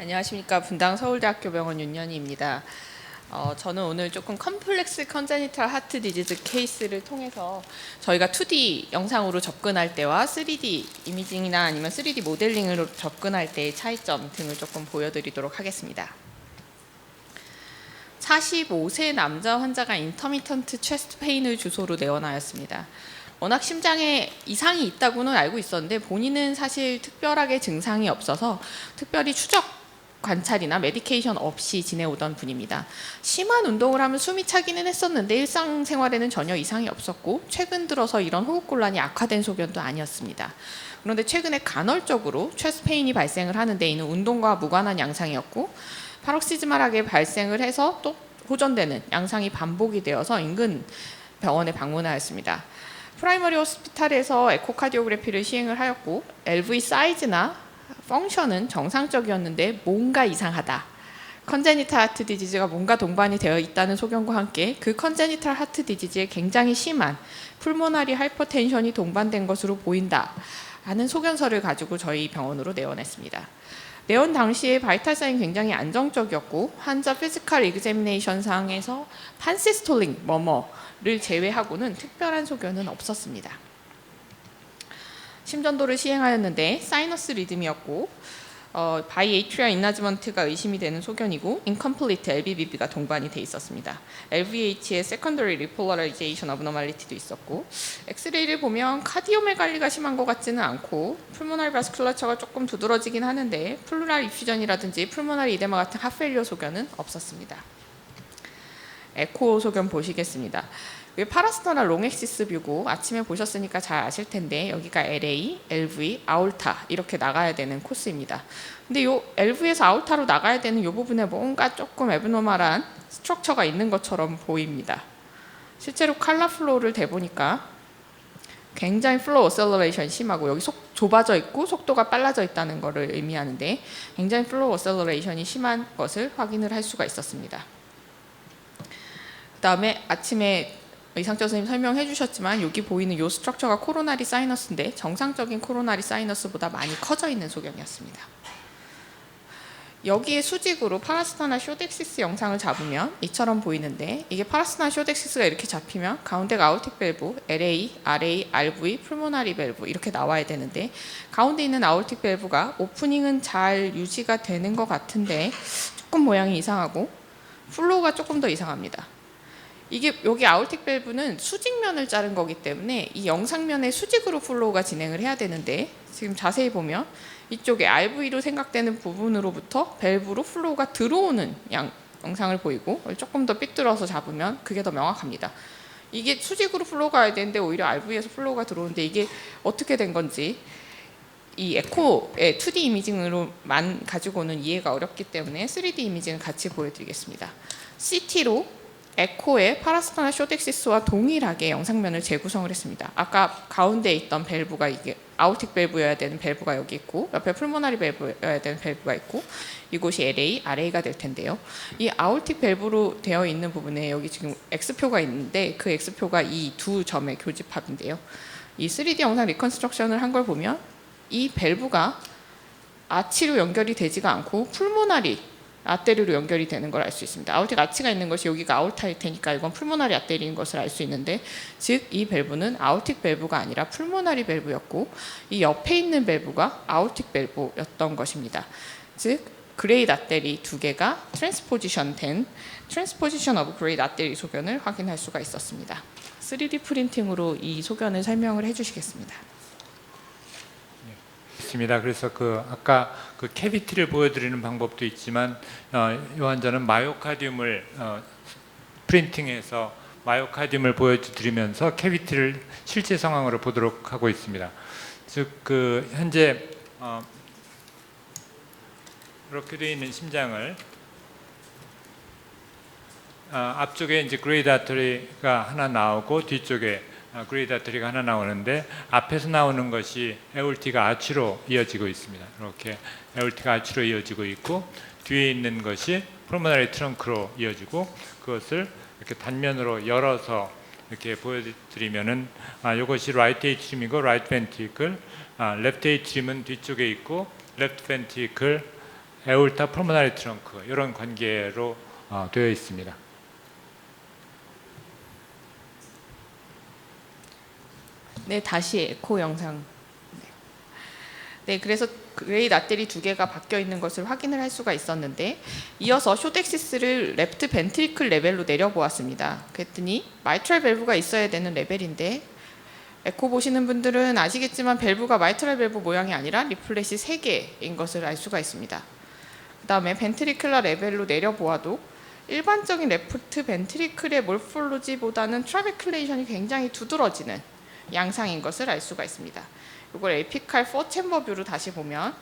안녕하십니까. 분당 서울대학교 병원 윤연희입니다. 저는 오늘 조금 컴플렉스 컨제니탈 하트 디지즈 케이스를 통해서 저희가 2D 영상으로 접근할 때와 3D 이미징이나 아니면 3D 모델링으로 접근할 때의 차이점 등을 조금 보여드리도록 하겠습니다. 45세 남자 환자가 인터미턴트 체스트 페인을 주소로 내원하였습니다. 워낙 심장에 이상이 있다고는 알고 있었는데 본인은 사실 특별하게 증상이 없어서 특별히 추적 관찰이나 메디케이션 없이 지내오던 분입니다. 심한 운동을 하면 숨이 차기는 했었는데 일상생활에는 전혀 이상이 없었고 최근 들어서 이런 호흡곤란이 악화된 소견도 아니었습니다. 그런데 최근에 간헐적으로 체스트 페인이 발생을 하는데 이는 운동과 무관한 양상이었고 파록시즈말하게 발생을 해서 또 호전되는 양상이 반복이 되어서 인근 병원에 방문하였습니다. 프라이머리 호스피탈에서 에코카디오그래피를 시행을 하였고 LV 사이즈나 펑션은 정상적이었는데 뭔가 이상하다. 컨제니탈 하트 디지즈가 뭔가 동반이 되어 있다는 소견과 함께 그 컨제니탈 하트 디지즈에 굉장히 심한 풀모나리 하이퍼텐션이 동반된 것으로 보인다 하는 소견서를 가지고 저희 병원으로 내원했습니다. 내원 당시에 바이탈 사인 굉장히 안정적이었고 환자 피지컬 이그제미네이션 상에서 판시스톨링 뭐뭐를 제외하고는 특별한 소견은 없었습니다. 심전도를 시행하였는데 사이너스 리듬이었고 바이 에이트리얼 인나지먼트가 의심이 되는 소견이고 인컴플리트 LVBB가 동반이 돼 있었습니다. LVH의 세컨더리 리폴라라이제이션 어브너멀리티도 있었고 엑스레이를 보면 카디오메갈리가 심한 것 같지는 않고 풀모나리 바스큘라처가 조금 두드러지긴 하는데 플루랄 이퓨전이라든지 풀모나리 이데마 같은 하펠리오 소견은 없었습니다. 에코 소견 보시겠습니다. 이게 파라스터나 롱엑시스 뷰고 아침에 보셨으니까 잘 아실 텐데 여기가 LA, LV, 아울타 이렇게 나가야 되는 코스입니다. 근데 요 LV에서 아울타로 나가야 되는 이 부분에 뭔가 조금 애브노멀한 스트럭처가 있는 것처럼 보입니다. 실제로 칼라 플로우를 대보니까 굉장히 플로우 어셀러레이션이 심하고 여기 좁아져 있고 속도가 빨라져 있다는 것을 의미하는데 굉장히 플로우 어셀러레이션이 심한 것을 확인을 할 수가 있었습니다. 그 다음에 아침에 이상철 선생님 설명해 주셨지만 여기 보이는 이 스트럭처가 코로나리 사이너스인데 정상적인 코로나리 사이너스보다 많이 커져 있는 소견이었습니다. 여기에 수직으로 파라스타나 쇼덱시스 영상을 잡으면 이처럼 보이는데 이게 파라스타나 쇼덱시스가 이렇게 잡히면 가운데가 아우틱 밸브, LA, RA, RV, 풀모나리 밸브 이렇게 나와야 되는데 가운데 있는 아우틱 밸브가 오프닝은 잘 유지가 되는 것 같은데 조금 모양이 이상하고 플로우가 조금 더 이상합니다. 이게 여기 아울틱 밸브는 수직면을 자른 거기 때문에 이 영상면에 수직으로 플로우가 진행을 해야 되는데 지금 자세히 보면 이쪽에 RV로 생각되는 부분으로부터 밸브로 플로우가 들어오는 영상을 보이고 조금 더 삐뚤어서 잡으면 그게 더 명확합니다. 이게 수직으로 플로우가 가야 되는데 오히려 RV에서 플로우가 들어오는데 이게 어떻게 된 건지 이 에코의 2D 이미징으로만 가지고는 이해가 어렵기 때문에 3D 이미징을 같이 보여드리겠습니다. CT로 에코의 파라스타나 쇼덱시스와 동일하게 영상면을 재구성을 했습니다. 아까 가운데 있던 밸브가 이게 아우틱 밸브여야 되는 밸브가 여기 있고 옆에 풀모나리 밸브여야 되는 밸브가 있고 이곳이 LA, RA가 될 텐데요. 이 아우틱 밸브로 되어 있는 부분에 여기 지금 X표가 있는데 그 X표가 이 두 점의 교집합인데요. 이 3D 영상 리컨스트럭션을 한 걸 보면 이 밸브가 아치로 연결이 되지가 않고 풀모나리 아테리로 연결이 되는 걸 알 수 있습니다. 아우틱 아치가 있는 것이 여기가 아울타일 테니까 이건 풀모나리 아테리인 것을 알 수 있는데 즉 이 밸브는 아우틱 밸브가 아니라 풀모나리 밸브였고 이 옆에 있는 밸브가 아우틱 밸브였던 것입니다. 즉 그레이드 아테리 두 개가 트랜스포지션 된 트랜스포지션 오브 그레이드 아테리 소견을 확인할 수가 있었습니다. 3D 프린팅으로 이 소견을 설명을 해주시겠습니다. 있습니다. 그래서 아까 캐비티를 보여드리는 방법도 있지만 이 환자는 마이오카디움을 프린팅해서 마이오카디움을 보여드리면서 캐비티를 실제 상황으로 보도록 하고 있습니다. 즉 현재 이렇게 되어 있는 심장을 앞쪽에 이제 그레이드 아터리가 하나 나오고 뒤쪽에 그레이드 아터리가 하나 나오는데 앞에서 나오는 것이 에올티가 아치로 이어지고 있습니다. 이렇게 에올티가 아치로 이어지고 있고 뒤에 있는 것이 풀모나리 트렁크로 이어지고 그것을 이렇게 단면으로 열어서 이렇게 보여드리면은 이것이 라이트 에이트림이고 라이트 벤트리클, 레프트 에이트림은 뒤쪽에 있고 레프트 벤트리클 에올타 펄모나리 트렁크 이런 관계로 되어 있습니다. 네, 다시 에코 영상. 네, 그래서 그레이드 아테리 두 개가 바뀌어 있는 것을 확인을 할 수가 있었는데 이어서 쇼덱시스를 레프트 벤트리클 레벨로 내려보았습니다. 그랬더니 마이트랄 밸브가 있어야 되는 레벨인데 에코 보시는 분들은 아시겠지만 밸브가 마이트랄 밸브 모양이 아니라 리플렛이 3개인 것을 알 수가 있습니다. 그 다음에 벤트리클러 레벨로 내려보아도 일반적인 레프트 벤트리클의 몰폴로지보다는 트라베클레이션이 굉장히 두드러지는 양상인 것을 알 수가 있습니다. 이걸 에피칼 4챔버 뷰로 다시 보면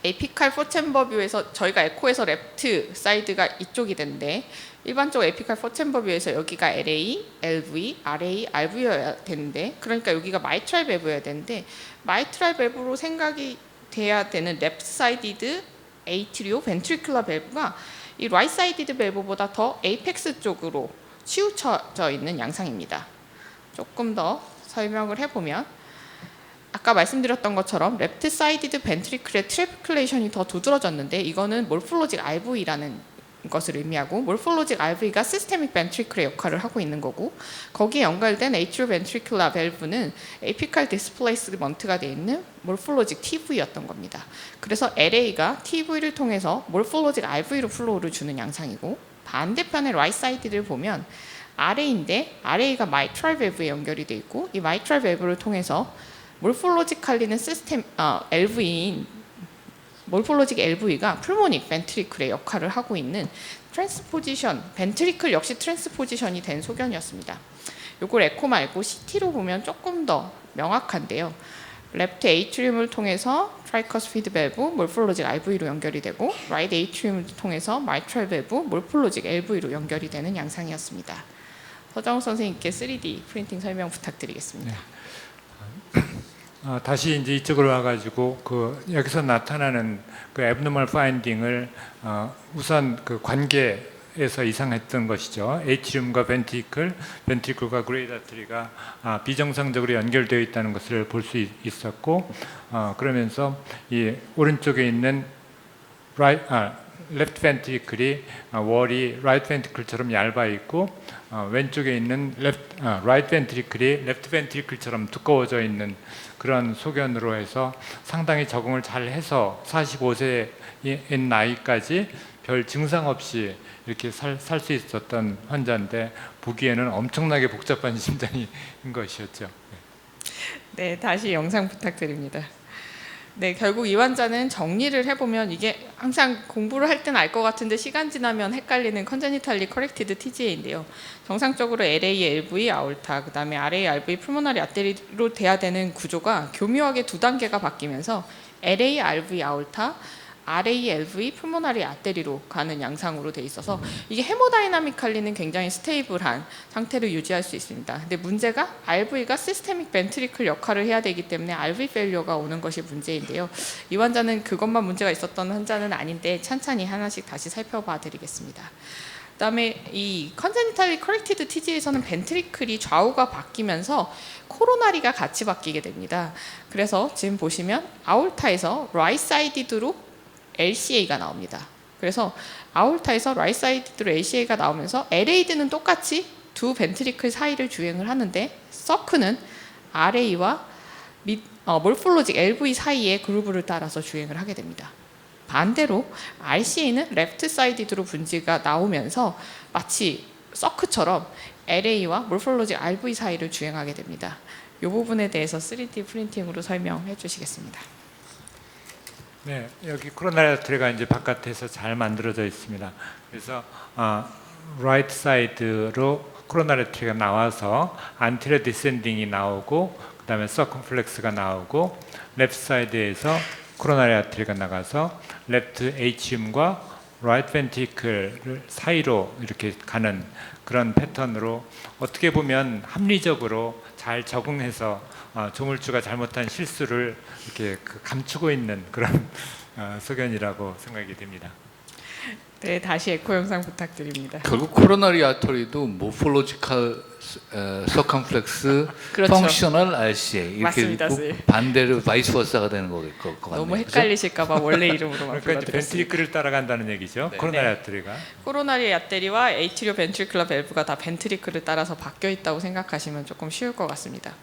에피칼 4챔버 뷰에서 저희가 에코에서 레프트 사이드가 이쪽이 되는데 일반적으로 에피칼 4챔버 뷰에서 여기가 LA, LV, RA, RV여야 되는데 그러니까 여기가 마이트랄 밸브여야 되는데 마이트랄 밸브로 생각이 돼야 되는 랩트 사이디드 에이트리오 벤트리클러 밸브가 이 라이트 사이디드 밸브보다 더 에이펙스 쪽으로 치우쳐져 있는 양상입니다. 조금 더 설명을 해보면 아까 말씀드렸던 것처럼 레프트 사이디드 벤트리클의 트래피클레이션이 더 두드러졌는데 이거는 몰폴로직 RV라는 것을 의미하고 몰폴로직 RV가 시스테믹 벤트리클의 역할을 하고 있는 거고 거기에 연결된 에이트리오 벤트리클라 밸브는 에피칼 디스플레이스먼트가 되어 있는 몰폴로직 TV였던 겁니다. 그래서 LA가 TV를 통해서 몰폴로직 RV로 플로우를 주는 양상이고 반대편의 라이트 사이드를 보면 RA인데 RA가 마이트랄 밸브에 연결이 되어 있고 이 마이트랄 밸브를 통해서 몰폴로지칼리는 시스템 LV인 몰폴로직 LV가 풀모닉 벤트리클의 역할을 하고 있는 트랜스포지션 벤트리클 역시 트랜스포지션이 된 소견이었습니다. 이걸 에코 말고 CT로 보면 조금 더 명확한데요. 레프트 에이트리움을 통해서 트라이커스피드 밸브 몰폴로직 RV로 연결이 되고 라이트 에이트리움을 통해서 마이트랄 밸브 몰폴로직 LV로 연결이 되는 양상이었습니다. 서정욱 선생님께 3D 프린팅 설명 부탁드리겠습니다. 다시 이제 이쪽으로 와가지고 여기서 나타나는 그 abnormal finding을 우선 그 관계에서 이상했던 것이죠. 에이트리움과 벤트리클과 그레이드 아트리가 비정상적으로 연결되어 있다는 것을 볼 수 있었고, 그러면서 이 오른쪽에 있는 레프트 벤트리클이 월이 라이트 벤트리클처럼 얇아 있고 왼쪽에 있는 라이트 벤트리클이 레프트 벤트리클처럼 두꺼워져 있는 그런 소견으로 해서 상당히 적응을 잘 해서 45세인 나이까지 별 증상 없이 이렇게 살 수 있었던 환자인데 보기에는 엄청나게 복잡한 심장인 것이었죠. 네, 다시 영상 부탁드립니다. 네, 결국 이 환자는 정리를 해보면 이게 항상 공부를 할 때는 알 것 같은데 시간 지나면 헷갈리는 컨제니탈리 커렉티드 TGA인데요. 정상적으로 LA, LV, 아올타, 그 다음에 RA, RV, 풀모나리 아테리로 돼야 되는 구조가 교묘하게 두 단계가 바뀌면서 LA, RV, 아올타, RA, LV, 풀모나리 아테리로 가는 양상으로 돼 있어서 이게 헤모다이나미칼리는 굉장히 스테이블한 상태를 유지할 수 있습니다. 근데 문제가 RV가 시스테믹 벤트리클 역할을 해야 되기 때문에 RV 페일리어가 오는 것이 문제인데요. 이 환자는 그것만 문제가 있었던 환자는 아닌데 찬찬히 하나씩 다시 살펴봐 드리겠습니다. 그다음에 이 컨제니탈리 커렉티드 TG에서는 벤트리클이 좌우가 바뀌면서 코로나리가 같이 바뀌게 됩니다. 그래서 지금 보시면 아올타에서 라이트 사이디드로 LCA가 나옵니다. 그래서 아올타에서 라이트 사이드로 LCA가 나오면서 LA드는 똑같이 두 벤트리클 사이를 주행을 하는데 서크는 RA와 몰폴로직 LV 사이의 그루브를 따라서 주행을 하게 됩니다. 반대로 RCA는 레프트 사이드로 분지가 나오면서 마치 서크처럼 LA와 몰폴로직 RV 사이를 주행하게 됩니다. 이 부분에 대해서 3D 프린팅으로 설명해 주시겠습니다. 네, 여기 코로나리 아트리가 이제 바깥에서 잘 만들어져 있습니다. 그래서 라이트 사이드로 코로나리 아트리가 나와서 안테리어 디센딩이 나오고 그다음에 서컴플렉스가 나오고 레프트 사이드에서 코로나리 아트리가 나가서 레프트 에이치움과 라이트 벤트리클 사이로 이렇게 가는 그런 패턴으로 어떻게 보면 합리적으로 잘 적응해서 조물주가 잘못한 실수를 이렇게 감추고 있는 그런 소견이라고 생각이 됩니다. 네, 다시 에코 영상 부탁드립니다. 결국 코로나리 아터리도 모포로지컬 서컴플렉스 그렇죠. 펑셔널 RCA 이렇게 맞습니다, 있고 선생님. 반대로 바이스 버사가 되는 것 같네요. 너무 헷갈리실까봐 원래 이름으로만 그러니까 이제 불러드렸습니다. 벤트리클을 따라간다는 얘기죠. 네. 코로나리 네. 아터리가. 코로나리 아테리와 에이트리오 벤트리클러 밸브가 다 벤트리클을 따라서 바뀌어 있다고 생각하시면 조금 쉬울 것 같습니다.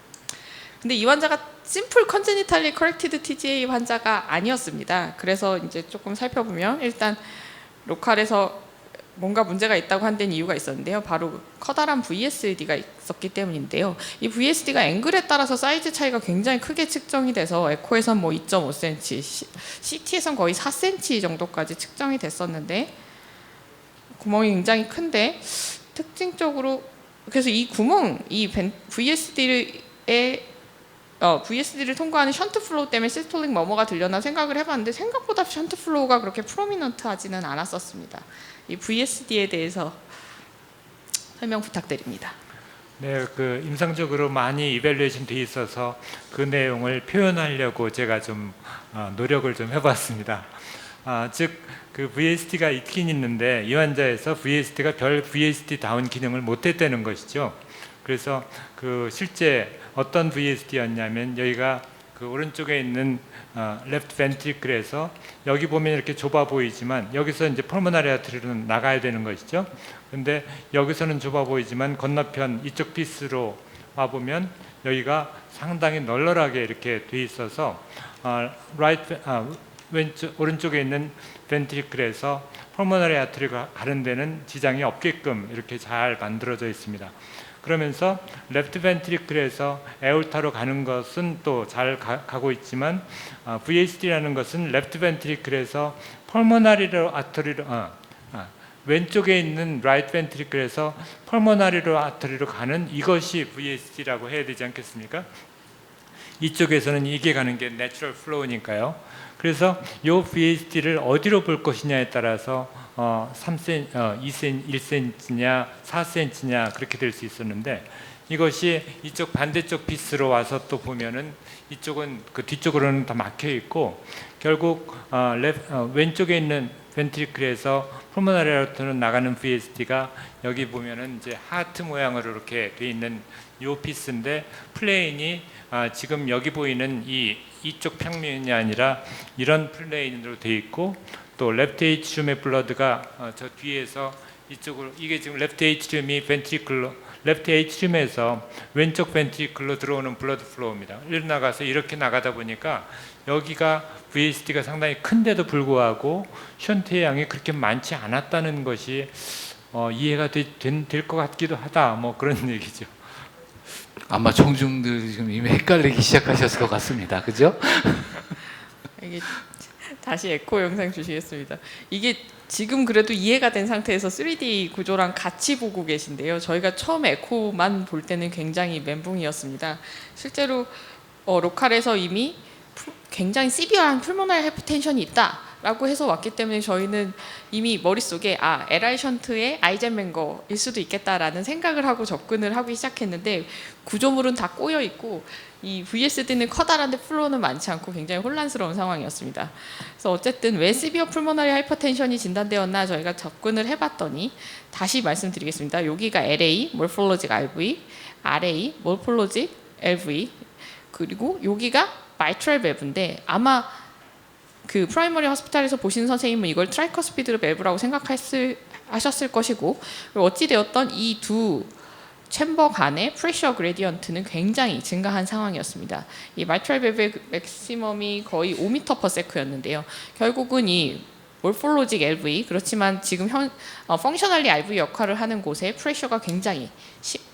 근데 이 환자가 심플 컨제니탈리 커렉티드 TGA 환자가 아니었습니다. 그래서 이제 조금 살펴보면 일단 로컬에서 뭔가 문제가 있다고 한 데는 이유가 있었는데요. 바로 커다란 VSD가 있었기 때문인데요. 이 VSD가 앵글에 따라서 사이즈 차이가 굉장히 크게 측정이 돼서 에코에선 뭐 2.5cm, CT에선 거의 4cm 정도까지 측정이 됐었는데 구멍이 굉장히 큰데 특징적으로 그래서 이 구멍, 이 VSD를 통과하는 션트 플로우 때문에 시스톨릭 머머가 들렸나 생각을 해봤는데 생각보다 션트 플로우가 그렇게 프로미넌트하지는 않았었습니다. 이 VSD에 대해서 설명 부탁드립니다. 네, 그 임상적으로 많이 이밸루에이션 돼 있어서 그 내용을 표현하려고 제가 좀 노력을 좀 해봤습니다. 즉 그 VSD가 있긴 있는데 이 환자에서 VSD가 별 VSD다운 기능을 못했다는 것이죠. 그래서 그 실제 어떤 VSD였냐면 여기가 그 오른쪽에 있는 레프트 벤트리클에서 여기 보면 이렇게 좁아 보이지만 여기서 이제 펄모나리 아트리로 나가야 되는 것이죠. 근데 여기서는 좁아 보이지만 건너편 이쪽 피스로 와 보면 여기가 상당히 널널하게 이렇게 돼 있어서 오른쪽에 있는 벤트리클에서 펄모나리 아트리가 가는 데는 지장이 없게끔 이렇게 잘 만들어져 있습니다. 그러면서 레프트 벤트리클에서 에올타로 가는 것은 또 잘 가고 있지만 VSD라는 것은 레프트 벤트리클에서 펄모나리로 아터리로 왼쪽에 있는 라이트 벤트리클에서 펄모나리로 아터리로 가는 이것이 VSD라고 해야 되지 않겠습니까? 이쪽에서는 이게 가는 게 내추럴 플로우니까요. 그래서 이 VSD를 어디로 볼 것이냐에 따라서 1cm냐 4cm냐 그렇게 될 수 있었는데 이것이 이쪽 반대쪽 피스로 와서 또 보면은 이쪽은 그 뒤쪽으로는 다 막혀 있고 결국 왼쪽에 있는 벤트리클에서 푸르모나리 아트로 나가는 VSD가 여기 보면은 이제 하트 모양으로 이렇게 돼 있는 요 피스인데 플레인이 지금 여기 보이는 이쪽 평면이 아니라 이런 플레인으로 돼 있고 또 레프트 에이트리움의 블러드가 저 뒤에서 이쪽으로 이게 지금 레프트 에이트리움이 벤트리클로 레프트 에이트리움에서 왼쪽 벤트리클로 들어오는 블러드 플로우입니다. 이렇게 나가서 이렇게 나가다 보니까 여기가 VSD가 상당히 큰데도 불구하고 션트의 양이 그렇게 많지 않았다는 것이 이해가 될 것 같기도 하다. 뭐 그런 얘기죠. 아마 청중들 지금 이미 헷갈리기 시작하셨을 것 같습니다. 그죠? 이게 다시 에코 영상 주시겠습니다. 이게 지금 그래도 이해가 된 상태에서 3D 구조랑 같이 보고 계신데요. 저희가 처음 에코만 볼 때는 굉장히 멘붕이었습니다. 실제로 로컬에서 이미 굉장히 시비어한 풀모널 하이퍼텐션이 있다라고 해서 왔기 때문에 저희는 이미 머릿속에 LR 션트의 아이젠맨거일 수도 있겠다라는 생각을 하고 접근을 하기 시작했는데 구조물은 다 꼬여 있고 이 VSD는 커다란데 플로우는 많지 않고 굉장히 혼란스러운 상황이었습니다. 그래서 어쨌든 왜 시비어 풀모너리 하이퍼텐션이 진단되었나 저희가 접근을 해봤더니 다시 말씀드리겠습니다. 여기가 LA, 몰폴로직 RV, RA, 몰폴로직 LV 그리고 여기가 마이트럴 밸브인데 아마 그 프라이머리 호스피탈에서 보신 선생님은 이걸 트라이커스피드 밸브라고 생각하셨을 것이고 어찌되었던 이 두 챔버 간의 프레셔 그레디언트는 굉장히 증가한 상황이었습니다. 이 마이트럴 밸브의 맥시멈이 거의 5m/s였는데요. 결국은 이 몰폴로직 LV 그렇지만 지금 펑셔널리 RV 역할을 하는 곳에 프레셔가 굉장히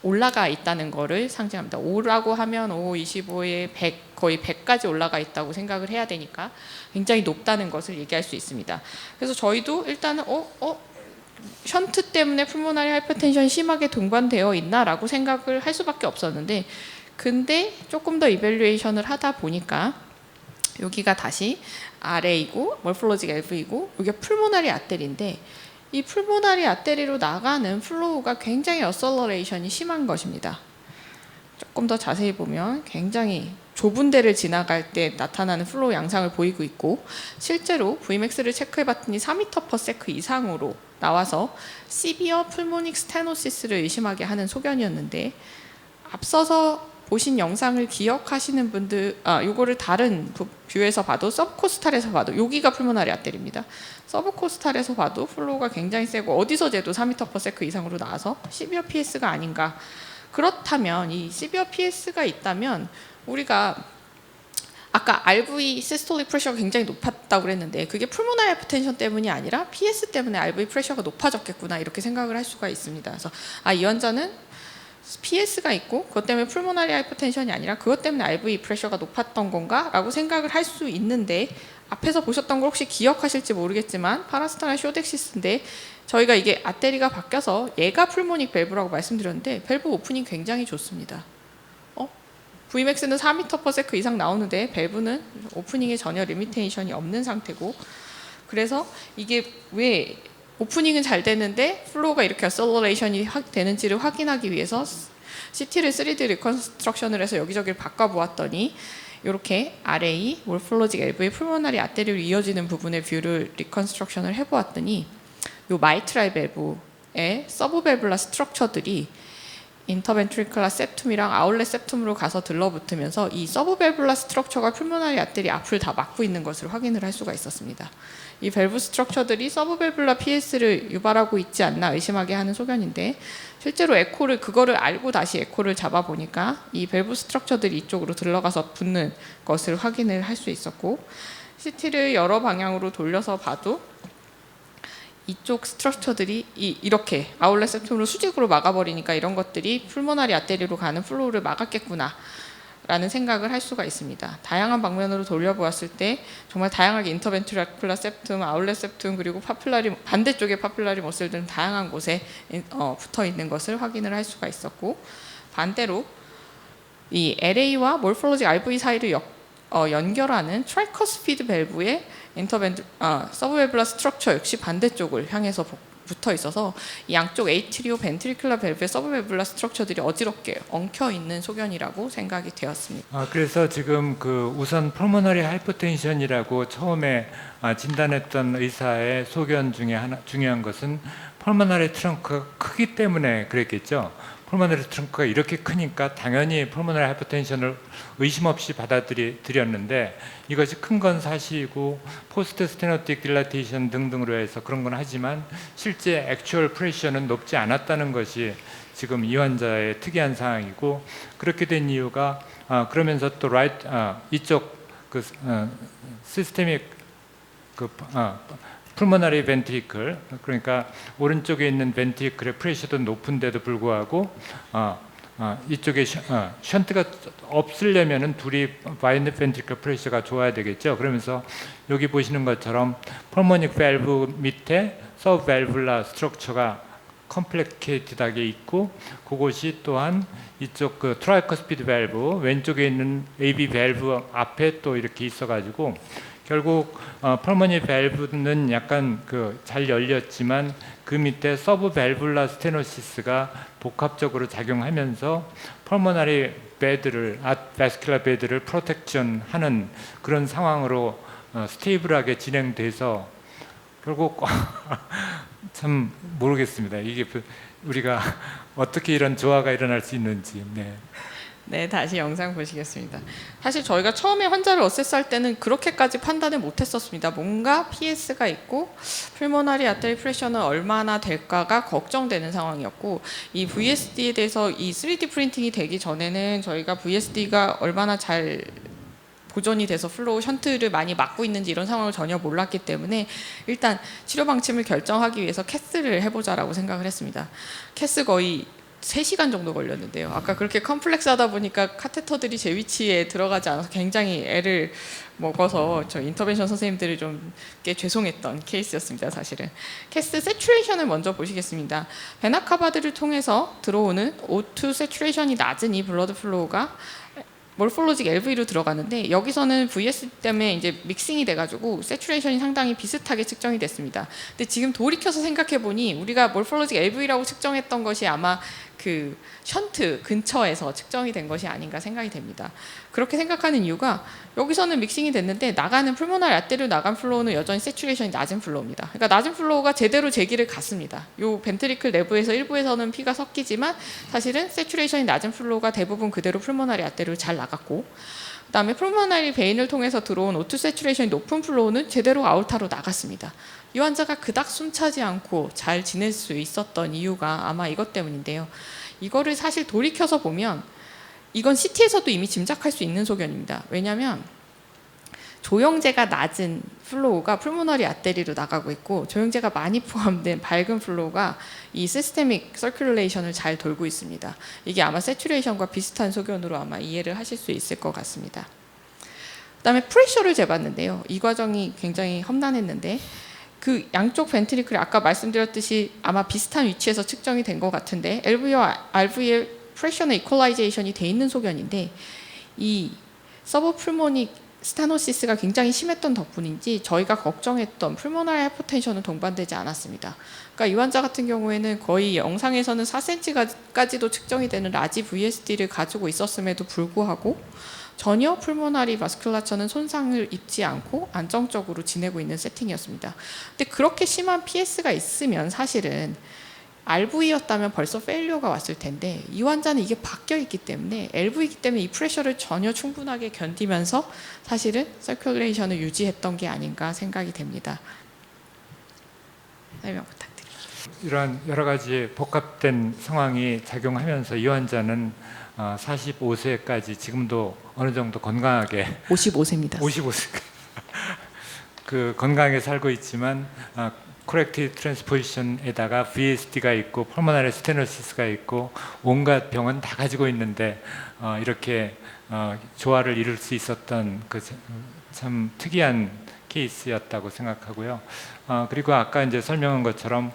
올라가 있다는 것을 상징합니다. 5라고 하면 5, 25에 100 거의 100까지 올라가 있다고 생각을 해야 되니까 굉장히 높다는 것을 얘기할 수 있습니다. 그래서 저희도 일단은 션트 때문에 풀모나리 하이퍼텐션이 심하게 동반되어 있나라고 생각을 할 수밖에 없었는데 근데 조금 더 이밸루에이션을 하다 보니까 여기가 다시 RA이고 몰폴로직 LV이고 여기가 풀모나리 아테리인데 이 풀모나리 아테리로 나가는 플로우가 굉장히 어설러레이션이 심한 것입니다. 조금 더 자세히 보면 굉장히 좁은 데를 지나갈 때 나타나는 플로우 양상을 보이고 있고, 실제로 Vmax를 체크해봤더니 4m/s 이상으로 나와서 시비어 풀모닉 스테노시스를 의심하게 하는 소견이었는데, 앞서서 보신 영상을 기억하시는 분들, 요거를 다른 뷰에서 봐도, 서브코스탈에서 봐도, 여기가 풀모나리 아테리입니다. 서브코스탈에서 봐도 플로우가 굉장히 세고 어디서 재도 4m/s 이상으로 나와서 시비어 PS가 아닌가. 그렇다면 이 시비어 PS가 있다면 우리가 아까 RV 시스톨릭 프레셔가 굉장히 높았다고 그랬는데, 그게 풀모나리 하이퍼텐션 때문이 아니라 PS 때문에 RV 프레셔가 높아졌겠구나, 이렇게 생각을 할 수가 있습니다. 그래서 이 환자는 PS가 있고 그것 때문에 풀모나리 하이퍼텐션이 아니라 그것 때문에 RV 프레셔가 높았던 건가? 라고 생각을 할 수 있는데, 앞에서 보셨던 걸 혹시 기억하실지 모르겠지만 파라스타나 쇼덱시스인데, 저희가 이게 아테리가 바뀌어서 얘가 풀모닉 밸브라고 말씀드렸는데 밸브 오프닝 굉장히 좋습니다. Vmax는 4m/s 이상 나오는데 밸브는 오프닝에 전혀 리미테이션이 없는 상태고, 그래서 이게 왜 오프닝은 잘 되는데 플로우가 이렇게 어셀러레이션이 되는지를 확인하기 위해서 CT를 3D 리컨스트럭션을 해서 여기저기를 바꿔보았더니, 이렇게 RA, 몰폴로직 LV, 풀모나리 아테리로 이어지는 부분의 뷰를 리컨스트럭션을 해보았더니, 요 마이트랄 밸브의 서브밸블라 스트럭처들이 인터벤트리클라 septum이랑 아울렛 septum으로 가서 들러붙으면서 이 서브밸블라 스트럭처가 풀모나리 아테리 앞을 다 막고 있는 것을 확인을 할 수가 있었습니다. 이 밸브 스트럭처들이 서브밸블라 PS를 유발하고 있지 않나 의심하게 하는 소견인데, 실제로 에코를, 그거를 알고 다시 에코를 잡아보니까 이 밸브 스트럭처들이 이쪽으로 들어가서 붙는 것을 확인을 할 수 있었고, CT를 여러 방향으로 돌려서 봐도 이쪽 스트럭처들이 이렇게 아울렛 septum으로 수직으로 막아버리니까 이런 것들이 풀모나리 아테리로 가는 플로우를 막았겠구나 라는 생각을 할 수가 있습니다. 다양한 방면으로 돌려보았을 때 정말 다양하게 인터벤트리클라 septum, 아울렛 septum, 그리고 파퓰라리, 반대쪽의 파퓰라리 머슬 등 다양한 곳에 붙어 있는 것을 확인을 할 수가 있었고, 반대로 이 LA와 몰폴로직 RV 사이를 연결하는 트라이커스피드 밸브의 서브밸블라 스트럭처 역시 반대쪽을 향해서 붙어 있어서 이 양쪽 에이트리오 벤트리클라 밸브의 서브밸블라 스트럭처들이 어지럽게 엉켜 있는 소견이라고 생각이 되었습니다. 그래서 지금 우선 풀모너리 하이퍼텐션이라고 처음에 진단했던 의사의 소견 중에 하나 중요한 것은 풀모너리 트렁크가 크기 때문에 그랬겠죠. 풀모너리 트렁크가 이렇게 크니까 당연히 풀모너리 하이퍼텐션을 의심 없이 받아들였는데, 이것이 큰 건 사실이고 포스트 스테노틱 딜라테이션 등등으로 해서 그런 건 하지만 실제 액추얼 프레셔는 높지 않았다는 것이 지금 이 환자의 특이한 상황이고, 그렇게 된 이유가 그러면서 또 이쪽 시스테믹 풀모너리 벤트리클, 그러니까 오른쪽에 있는 벤트리클의 프레셔도 높은데도 불구하고 이쪽에 션트가 없으려면은 둘이 바이너리 벤트리클 프레셔가 좋아야 되겠죠. 그러면서 여기 보시는 것처럼 펄모닉 밸브 밑에 서브 밸블라 스트럭처가 컴플리케이티드하게 있고, 그것이 또한 이쪽 트라이커스피드 밸브 왼쪽에 있는 AB 밸브 앞에 또 이렇게 있어가지고, 결국 펄모니 밸브는 약간 잘 열렸지만 그 밑에 서브 밸블라 스테노시스가 복합적으로 작용하면서 펄모나리 베드를 바스큘라 베드를 프로텍션하는 그런 상황으로 스테이블하게 진행돼서 결국 참 모르겠습니다. 이게 우리가 어떻게 이런 조화가 일어날 수 있는지. 네, 다시 영상 보시겠습니다. 사실 저희가 처음에 환자를 어세스할 때는 그렇게까지 판단을 못했었습니다. 뭔가 PS가 있고 풀모나리 아테리 프레셔는 얼마나 될까가 걱정되는 상황이었고, 이 VSD에 대해서 이 3D 프린팅이 되기 전에는 저희가 VSD가 얼마나 잘 보존이 돼서 플로우 션트를 많이 막고 있는지 이런 상황을 전혀 몰랐기 때문에 일단 치료 방침을 결정하기 위해서 캐스를 해보자라고 생각을 했습니다. 캐스 거의 3시간 정도 걸렸는데요. 아까 그렇게 컴플렉스하다 보니까 카테터들이 제 위치에 들어가지 않아서 굉장히 애를 먹어서 저 인터벤션 선생님들이 좀 꽤 죄송했던 케이스였습니다. 사실은 캐스 세츄레이션을 먼저 보시겠습니다. 베나카바드를 통해서 들어오는 O2 세츄레이션이 낮은 이 블러드 플로우가 몰폴로직 LV로 들어가는데, 여기서는 VS 때문에 이제 믹싱이 돼가지고 세츄레이션이 상당히 비슷하게 측정이 됐습니다. 근데 지금 돌이켜서 생각해 보니 우리가 몰폴로직 LV라고 측정했던 것이 아마 그 션트 근처에서 측정이 된 것이 아닌가 생각이 됩니다. 그렇게 생각하는 이유가 여기서는 믹싱이 됐는데 나가는 풀모널 아테리오 나간 플로우는 여전히 세츄레이션이 낮은 플로우입니다. 그러니까 낮은 플로우가 제대로 제 길을 갔습니다. 요 벤트리클 내부에서 일부에서는 피가 섞이지만 사실은 세츄레이션이 낮은 플로우가 대부분 그대로 풀모널 아테리오 잘 나갔고, 그다음에 풀모널 베인을 통해서 들어온 O2 세츄레이션이 높은 플로우는 제대로 아orta로 나갔습니다. 이 환자가 그닥 숨차지 않고 잘 지낼 수 있었던 이유가 아마 이것 때문인데요. 이거를 사실 돌이켜서 보면 이건 CT에서도 이미 짐작할 수 있는 소견입니다. 왜냐하면 조영제가 낮은 플로우가 풀모너리 아테리로 나가고 있고 조영제가 많이 포함된 밝은 플로우가 이 시스테믹 서큘레이션을 잘 돌고 있습니다. 이게 아마 세츄레이션과 비슷한 소견으로 아마 이해를 하실 수 있을 것 같습니다. 그다음에 프레셔를 재봤는데요. 이 과정이 굉장히 험난했는데 그 양쪽 벤트리클이 아까 말씀드렸듯이 아마 비슷한 위치에서 측정이 된 것 같은데 LV와 RV의 프레셔는 이퀄라이제이션이 돼 있는 소견인데 이 서브풀모닉 스타노시스가 굉장히 심했던 덕분인지 저희가 걱정했던 풀모널 하이퍼텐션은 동반되지 않았습니다. 그러니까 이 환자 같은 경우에는 거의 영상에서는 4cm까지도 측정이 되는 라지 VSD를 가지고 있었음에도 불구하고 전혀 풀모나리 바스큘라처는 손상을 입지 않고 안정적으로 지내고 있는 세팅이었습니다. 근데 그렇게 심한 PS가 있으면 사실은 RV였다면 벌써 페일리어가 왔을 텐데 이 환자는 이게 바뀌어 있기 때문에 LV이기 때문에 이 프레셔를 전혀 충분하게 견디면서 사실은 서큘레이션을 유지했던 게 아닌가 생각이 됩니다. 설명 부탁드립니다. 이러한 여러 가지 복합된 상황이 작용하면서 이 환자는 45세까지 지금도 어느 정도 건강하게 55세입니다. 55세 그 건강하게 살고 있지만 코렉티브 트랜스포지션에다가 VSD가 있고 펄모나리 스테노시스가 있고 온갖 병은 다 가지고 있는데 이렇게 조화를 이룰 수 있었던 그 참 특이한 케이스였다고 생각하고요. 그리고 아까 이제 설명한 것처럼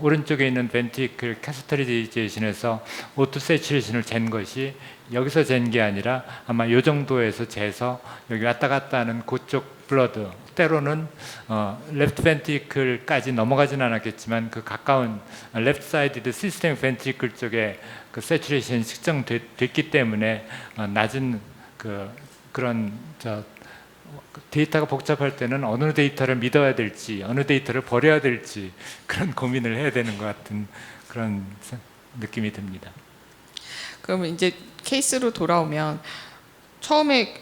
오른쪽에 있는 벤트리클 캐스터리제이션에서 O2 세츄레이션을 잰 것이 여기서 잰 게 아니라 아마 이 정도에서 재서 여기 왔다 갔다 하는 그쪽 블러드, 때로는 레프트 벤트리클까지 넘어가진 않았겠지만 그 가까운 레프트 사이드 시스템 벤트리클 쪽에 그 세츄레이션이 측정됐기 때문에 낮은 그런 데이터가 복잡할 때는 어느 데이터를 믿어야 될지 어느 데이터를 버려야 될지 그런 고민을 해야 되는 것 같은 그런 느낌이 듭니다. 그러면 이제 케이스로 돌아오면 처음에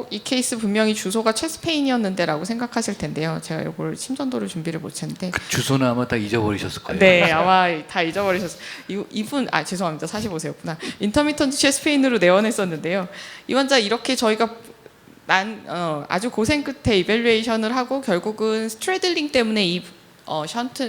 이 케이스 분명히 주소가 체스페인이었는데라고 생각하실 텐데요. 제가 이걸 심전도를 준비를 못했는데 그 주소는 아마 다 잊어버리셨을 거예요. 네, 아마 다 잊어버리셨어요. 이분 죄송합니다. 45세였구나. 인터미턴트 체스페인으로 내원했었는데요. 이 환자 이렇게 저희가 아주 고생 끝에 이밸류에이션을 하고 결국은 스트레들링 때문에 이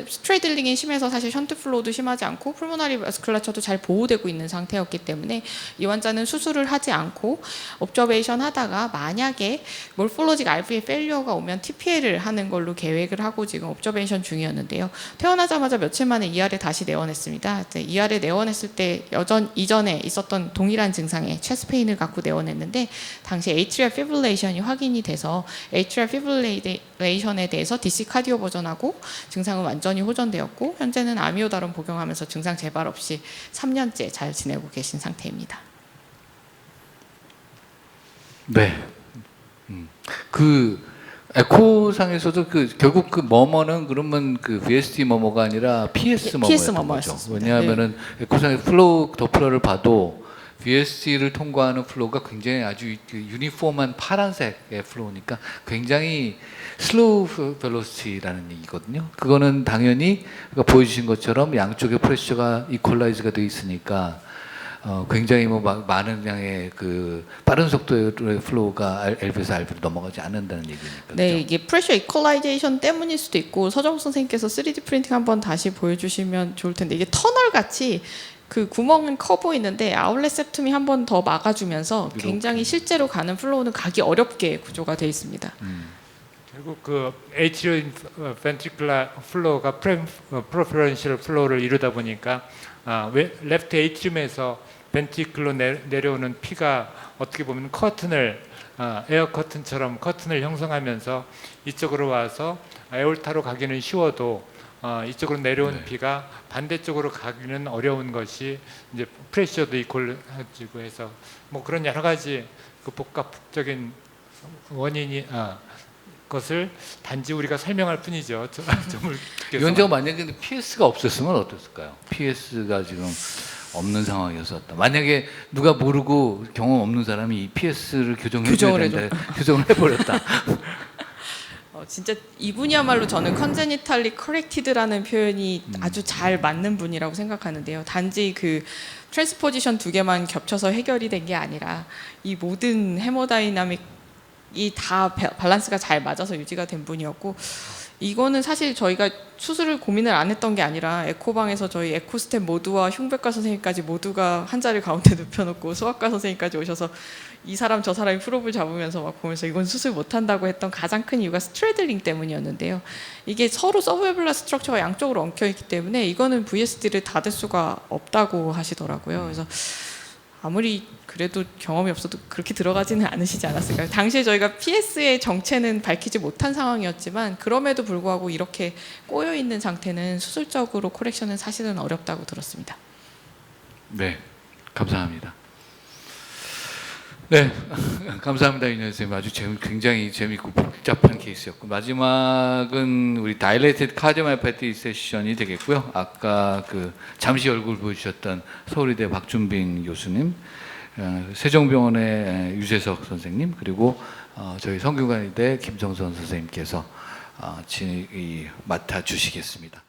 스트레들링이 심해서 사실 션트 플로우도 심하지 않고 풀모나리 바스큘라처도 잘 보호되고 있는 상태였기 때문에 이 환자는 수술을 하지 않고 옵저베이션 하다가 만약에 몰폴로직 RV의 페일리어가 오면 TPL을 하는 걸로 계획을 하고 지금 옵저베이션 중이었는데요. 태어나자마자 며칠 만에 ER에 다시 내원했습니다. ER에 내원했을 때 이전에 있었던 동일한 증상의 체스트페인을 갖고 내원했는데 당시 에이트리얼 피브릴레이션이 확인이 돼서 에이트리얼 피브릴레이션에 대해서 DC 카디오 버전하고 증상은 완전히 호전되었고 현재는 아미오다론 복용하면서 증상 재발 없이 3년째 잘 지내고 계신 상태입니다. 네. 그 에코상에서도 결국 그 머머는 그러면 그 VSD 머머가 아니라 PS 머머였던 거죠. 왜냐하면은 에코상의 플로우 도플러를 봐도 VSD를 통과하는 플로우가 굉장히 아주 유니폼한 파란색의 플로우니까 굉장히 슬로우 벨로시티라는 얘기거든요. 그거는 당연히 보여주신 것처럼 양쪽의 프레셔가 이퀄라이즈가 되어 있으니까 굉장히 많은 양의 그 빠른 속도의 플로우가 LV에서 RV로 넘어가지 않는다는 얘기니까. 네, 그렇죠? 이게 프레셔 이퀄라이제이션 때문일 수도 있고 서정 선생님께서 3D 프린팅 한번 다시 보여주시면 좋을 텐데 이게 터널 같이 그 구멍은 커 보이는데 아울렛 septum이 한 번 더 막아주면서 굉장히 실제로 가는 플로우는 가기 어렵게 구조가 되어 있습니다. 결국 그 atrial ventricular flow가 preferential flow를 이루다 보니까 레프트 에이트리움에서 벤트리클로 내려오는 피가 어떻게 보면 커튼을 에어 커튼처럼 커튼을 형성하면서 이쪽으로 와서 에올타로 가기는 쉬워도 이쪽으로 내려온 네. 피가 반대쪽으로 가기는 어려운 것이 이제 프레셔도 이퀄해지고 해서 뭐 그런 여러 가지 그 복합적인 원인이 것을 단지 우리가 설명할 뿐이죠. 점을 위원장 만약에 PS가 없었으면 어땠을까요? PS가 지금 없는 상황이었었다. 만약에 누가 모르고 경험 없는 사람이 이 PS를 교정을 해버렸다. 진짜 이분이야말로 저는 컨제니탈리 커렉티드라는 표현이 아주 잘 맞는 분이라고 생각하는데요. 단지 그 트랜스포지션 2개만 겹쳐서 해결이 된 게 아니라 이 모든 헤모다이나믹이 다 밸런스가 잘 맞아서 유지가 된 분이었고, 이거는 사실 저희가 수술을 고민을 안 했던 게 아니라 에코방에서 저희 에코스텝 모두와 흉백과 선생님까지 모두가 한자를 가운데 눕혀놓고 수학과 선생님까지 오셔서 이 사람 저 사람이 프롭을 잡으면서 막 보면서 이건 수술 못한다고 했던 가장 큰 이유가 스트레들링 때문이었는데요. 이게 서로 서브웨블라 스트럭처가 양쪽으로 엉켜있기 때문에 이거는 VSD를 닫을 수가 없다고 하시더라고요. 그래서 아무리 그래도 경험이 없어도 그렇게 들어가지는 않으시지 않았을까요? 당시에 저희가 PS의 정체는 밝히지 못한 상황이었지만 그럼에도 불구하고 이렇게 꼬여 있는 상태는 수술적으로 코렉션은 사실은 어렵다고 들었습니다. 네, 감사합니다. 네, 감사합니다, 윤현 선생님. 아주 굉장히 재밌고 복잡한 케이스였고, 마지막은 우리 다일레이티드 카디오마이오패티 세션이 되겠고요. 아까 그 잠시 얼굴 보여주셨던 서울의대 박준빈 교수님, 세종병원의 유재석 선생님, 그리고 저희 성균관의대 김정선 선생님께서 맡아주시겠습니다.